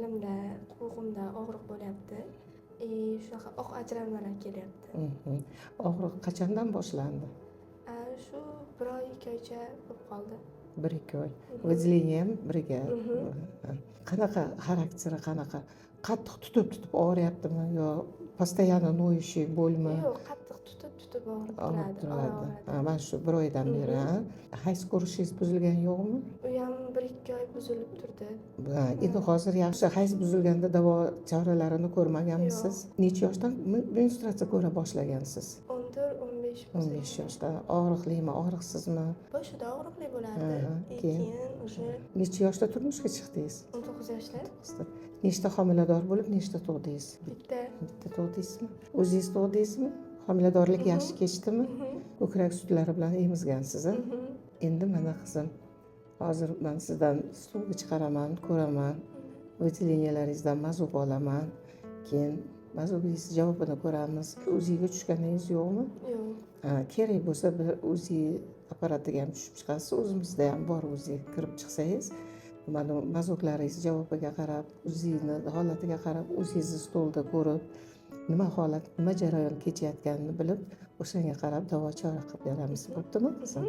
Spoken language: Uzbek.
belimda, quvg'imda og'riq bo'lyapti. Shunaqa oq ajranmalar kelyapti. Og'riq qachondan boshlandi? Shu 1 oy, 2 oycha bo'lib qoldi. 1-2 oy. Выделение ham birga. Mhm. Qanaqa xarakteri qanaqa? Qattiq tutib og'riyaptimi yo постоянно ноющий bo'lmi? Yo'q, qattiq tutib og'rib Og'rib turadi. turadi. Mana shu 1 oydan beri, Hayz ko'rishingiz buzilgani yo'qmi? U ham 1-2 oy buzilib turdi. Endi hozir yaxshi. Hayz buzilganda davo choralarini ko'rmaganmisiz? Necha yoshdan menstruatsiya ko'ra boshlagansiz? 14-15 15 yoshdan. Og'riqlimi, og'riqsizmi? Boshida og'riqli bo'lardi. Keyin o'sha necha yoshda turmushga chiqdingiz? 19 yoshda Nechta homilador bo'lib, nechta tug'dingiz? bitta. Bitta tug'dingizmi? O'zingiz tug'dingizmi? Homiladorlik yaxshi kechdimi? Ko'krak sutlari bilan emizgansiz, a? Endi mana qizim, hozir men sizdan stolga chiqaraman, ko'raman. Выделениялаringizdan mazub olaman. Keyin mazubilisiz javobini ko'ramiz. O'ziga tushganingiz yo'qmi? Yo'q. Kerak bo'lsa bir o'zi apparatiga ham tushib chiqasiz. O'zimizda ham bor o'zi kirib chiqsangiz, mana mazoklaringiz javobiga qarab, o'zini holatiga qarab, o'zingizni stolda ko'rib, nima holat, nima jarayon kechayotganini bilib, o'shanga qarab davo chora qilib beramiz. Bo'ptimi qizim?